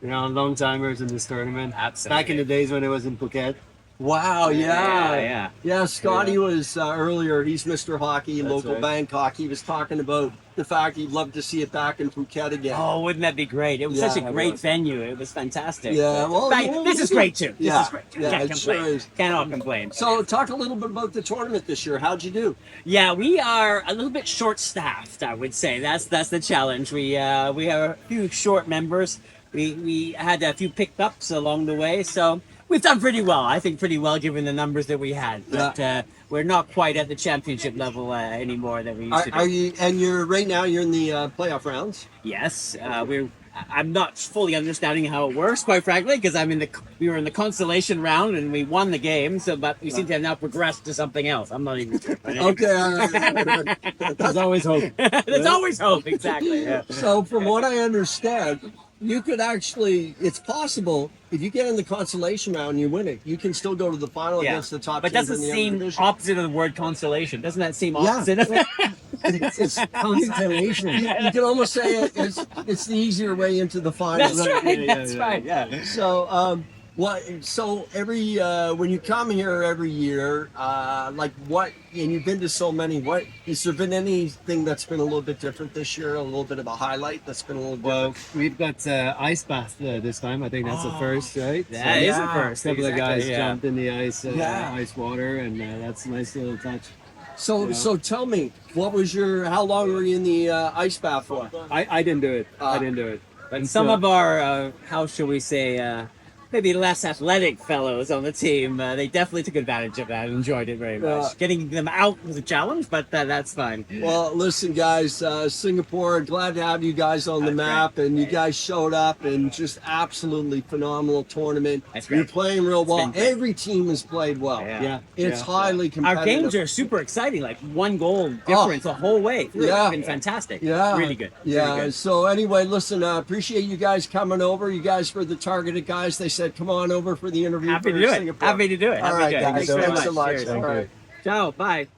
long timers in this tournament. Absolutely. Back in the days when it was in Phuket. Wow, Yeah. yeah. Scotty was earlier. He's Mr. Hockey, local right. Bangkok. He was talking about the fact he'd love to see it back in Phuket again. Oh, wouldn't that be great? It was such a Yeah, it great was. venue. It was fantastic. Yeah, But, well, yeah, this is great too. yeah, This is great. yeah, Can't it sure complain. is. Cannot complain. So, talk a little bit about the tournament this year. How'd you do? Yeah, we are a little bit short-staffed, I would say. That's the challenge. We have a few short members. We had a few pickups along the way, so we've done pretty well. I think pretty well given the numbers that we had. But we're not quite at the championship level anymore that we used to be. Are you? And you're right now. You're in the playoff rounds. Yes, I'm not fully understanding how it works, quite frankly, because we were in the consolation round and we won the game. So, but we seem to have now progressed to something else. I'm not even sure. Okay, all right. There's always hope. There's always hope, exactly. Yeah. So, from what I understand, you could actually, it's possible, if you get in the consolation round and you win it, you can still go to the final against the top But teams doesn't in the seem division. opposite of the word consolation. Doesn't that seem opposite? It's consolation. You can almost say it's the easier way into the final. That's right. That's right. Yeah. So, So every when you come here every year, and you've been to so many. What has there been anything that's been a little bit different this year? A little bit of a highlight that's been a little different. We've got ice bath this time. I think that's the first, right? That is the first. A couple of guys Exactly, yeah. jumped in the Yeah. ice water, and that's a nice little touch. So tell me, how long were you in the ice bath for? I didn't do it. I didn't do it. But some of our, how shall we say, maybe less athletic fellows on the team, they definitely took advantage of that and enjoyed it very much. Getting them out was a challenge, but that's fine. Well, listen, guys, Singapore, glad to have you guys on the map, and you guys showed up and just absolutely phenomenal tournament. You're playing real well. Every team has played well. It's highly competitive. Our games are super exciting, like 1 goal difference the whole way through. It's been fantastic. Really good. Yeah. Really good. So anyway, listen, appreciate you guys coming over. You guys were the targeted guys. They said, come on over for the interview. Happy to for do it. Singapore. Happy to do it. All right, guys. Thanks so much. Cheers. All right. Ciao. Bye.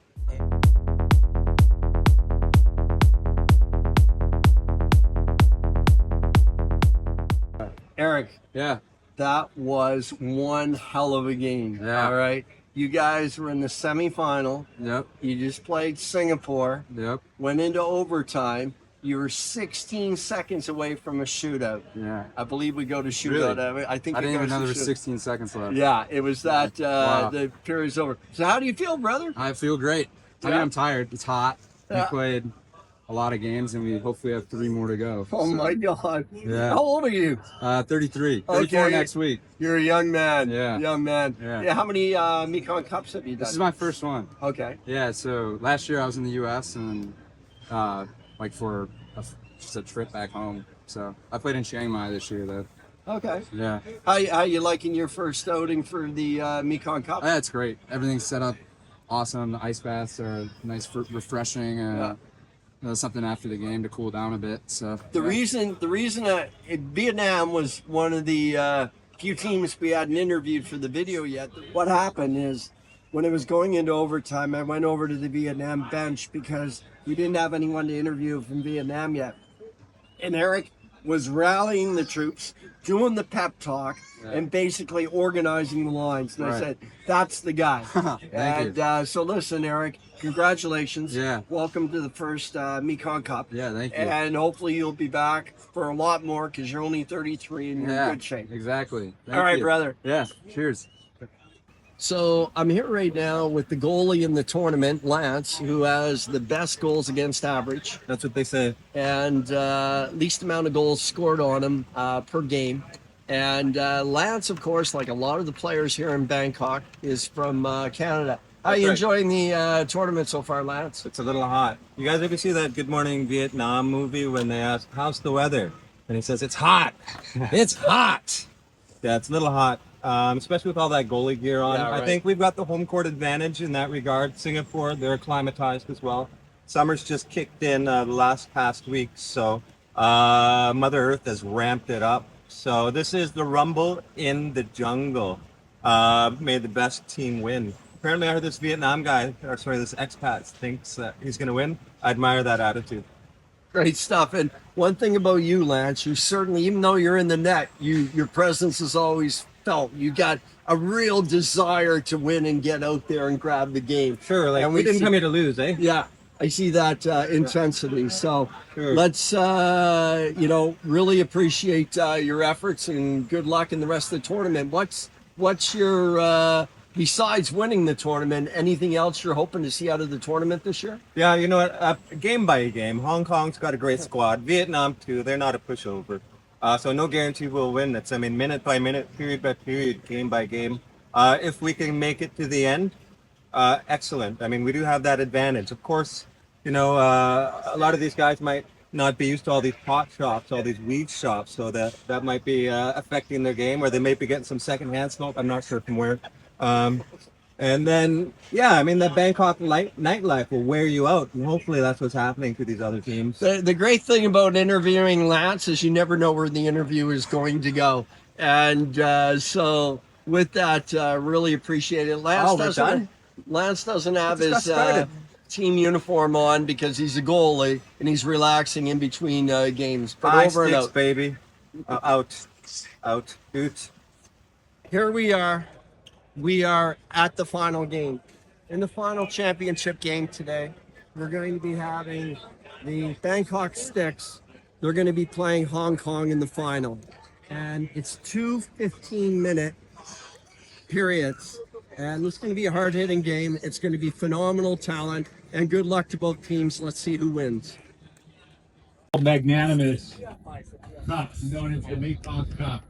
Eric. Yeah. That was one hell of a game. Yeah. All right. You guys were in the semifinal. Yep. You just played Singapore. Yep. Went into overtime. You were 16 seconds away from a shootout. Yeah. I believe we go to shootout. Really? I think I didn't it even goes know to there was shootout. 16 seconds left. Yeah, it was that Wow. the period's over. So how do you feel, brother? I feel great. I mean, Yeah. I'm tired. It's hot. Yeah. We played a lot of games, and we hopefully have 3 more to go. Oh my God. Yeah. How old are you? 33. 34 Okay. next week. You're a young man. Yeah. Young man. Yeah. How many Mekong Cups have you done? This is my first one. Okay. Yeah, so last year I was in the U.S. and for just a trip back home. So I played in Chiang Mai this year, though. Okay. Yeah. How you liking your first outing for the Mekong Cup? Yeah, it's great. Everything's set up awesome. The ice baths are nice, refreshing. Something after the game to cool down a bit. So The reason Vietnam was one of the few teams we hadn't interviewed for the video yet. What happened is when it was going into overtime, I went over to the Vietnam bench because we didn't have anyone to interview from Vietnam yet. And Eric was rallying the troops, doing the pep talk, and basically organizing the lines. And I said, that's the guy. Thank you. So listen, Eric, congratulations. Yeah. Welcome to the first Mekong Cup. Yeah, thank you. And hopefully you'll be back for a lot more because you're only 33 and you're in good shape. Exactly. Thank All right, you. brother. Yeah, cheers. So I'm here right now with the goalie in the tournament, Lance, who has the best goals against average. That's what they say. And least amount of goals scored on him per game. And Lance, of course, like a lot of the players here in Bangkok, is from Canada. How are you enjoying the tournament so far, Lance? It's a little hot. You guys ever see that Good Morning Vietnam movie when they ask, how's the weather? And he says, it's hot. It's hot. Yeah, it's a little hot, especially with all that goalie gear on. Yeah, right. I think we've got the home court advantage in that regard. Singapore, they're acclimatized as well. Summer's just kicked in the past week, so Mother Earth has ramped it up. So this is the rumble in the jungle. May the best team win. Apparently I heard this Vietnam guy, this expat thinks that he's going to win. I admire that attitude. Great stuff. And one thing about you, Lance, you certainly, even though you're in the net, your presence is always felt. You got a real desire to win and get out there and grab the game. Sure, like And we didn't see- come here to lose, eh? Yeah, I see that intensity. So Sure. let's, really appreciate your efforts and good luck in the rest of the tournament. What's your besides winning the tournament? Anything else you're hoping to see out of the tournament this year? Yeah, you know what? Game by game. Hong Kong's got a great squad. Vietnam too. They're not a pushover. So no guarantee we'll win. It's minute by minute, period by period, game by game. If we can make it to the end, excellent. I mean, we do have that advantage. Of course, a lot of these guys might not be used to all these pot shops, all these weed shops, so that might be affecting their game, or they may be getting some secondhand smoke. I'm not sure from where. And then, yeah, I mean, the Bangkok nightlife will wear you out, and hopefully that's what's happening to these other teams. The great thing about interviewing Lance is you never know where the interview is going to go. And so with that, really appreciate it. Lance doesn't have his team uniform on because he's a goalie and he's relaxing in between games. But 5 over and sticks, out. baby. Out. Dude. Here we are. We are at the final game. In the final championship game today, we're going to be having the Bangkok Sticks. They're going to be playing Hong Kong in the final. And it's 2 15-minute periods. And it's going to be a hard-hitting game. It's going to be phenomenal talent. And good luck to both teams. Let's see who wins. Magnanimous cup known as the Mekong Cup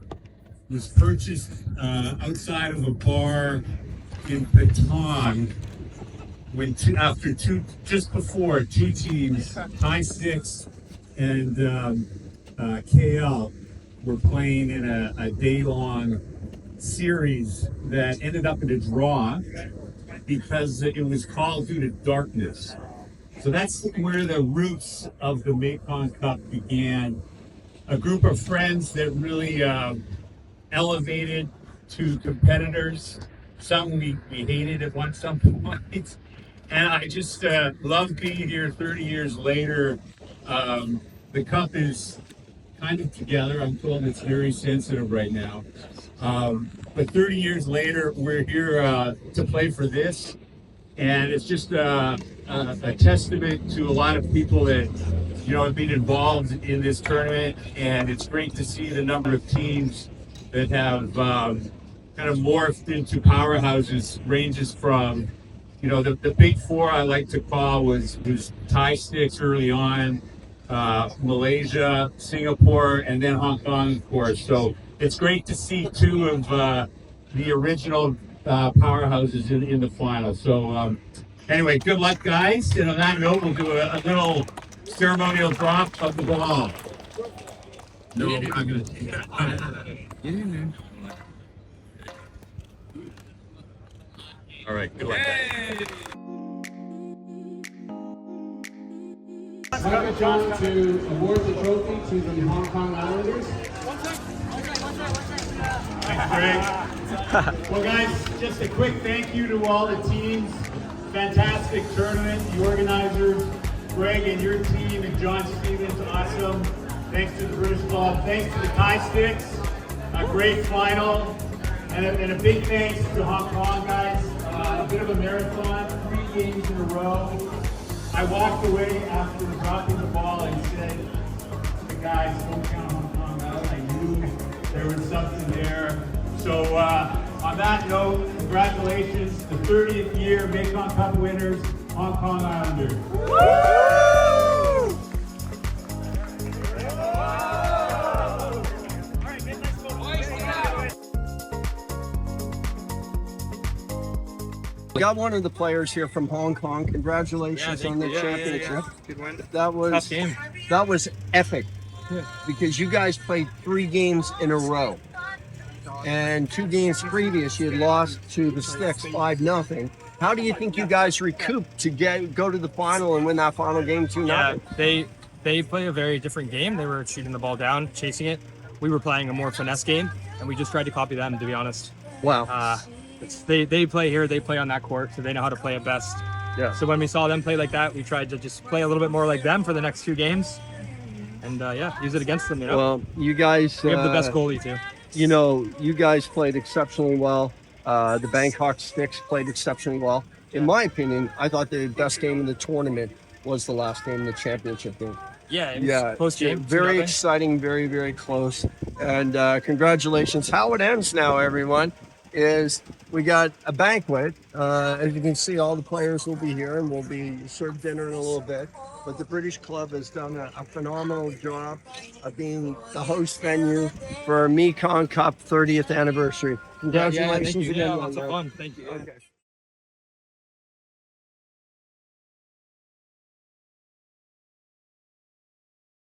was purchased outside of a bar in Patong just before two teams, High Sticks and KL, were playing in a day-long series that ended up in a draw because it was called due to darkness. So that's where the roots of the Mekong Cup began. A group of friends that really elevated to competitors. Some we hated at some point. And I just love being here 30 years later. The cup is kind of together. I'm told it's very sensitive right now. But 30 years later, we're here to play for this. And it's just a testament to a lot of people that, have been involved in this tournament. And it's great to see the number of teams that have kind of morphed into powerhouses, ranges from, the big four I like to call was Thai Sticks early on, Malaysia, Singapore, and then Hong Kong, of course. So it's great to see two of the original powerhouses in the final. So anyway, good luck, guys. And on that note, we'll do a little ceremonial drop of the ball. No, I'm not going to take that. Get in there. All right, good luck, guys. We have a chance to award the trophy to the Hong Kong Islanders. Thanks, Greg. Well, guys, just a quick thank you to all the teams. Fantastic tournament. The organizers, Greg and your team, and John Stevens, awesome. Thanks to the British Club. Thanks to the Thai Sticks. A great final. And a big thanks to Hong Kong, guys. A bit of a marathon, 3 games in a row. I walked away after dropping the ball and said, the guys, don't count Hong Kong out. I knew there was something there. So on that note, congratulations, the 30th year Mekong Cup winners, Hong Kong Islanders. We got one of the players here from Hong Kong. Congratulations on the championship. Good win. That was Tough game. That was epic because you guys played 3 games in a row, and 2 games previous you had lost to the Sticks 5-0. How do you think you guys recouped to go to the final and win that final game 2-0? Yeah, they play a very different game. They were shooting the ball down, chasing it. We were playing a more finesse game, and we just tried to copy them, to be honest. Wow. They play here, they play on that court, so they know how to play it best. Yeah. So when we saw them play like that, we tried to just play a little bit more like them for the next 2 games, and use it against them. Well, you guys. We have the best goalie too. you know, you guys played exceptionally well. The Bangkok Sticks played exceptionally well. In my opinion, I thought the best game in the tournament was the last game in the championship game. Yeah, it was Yeah, close game. very 2-0. exciting, very, very close. And congratulations. How it ends now, everyone, is we got a banquet. As you can see, all the players will be here and we'll be served dinner in a little bit. But the British Club has done a phenomenal job of being the host venue for our Mekong Cup 30th anniversary. Congratulations thank you. again. Yeah, lots of fun. Thank you. Okay.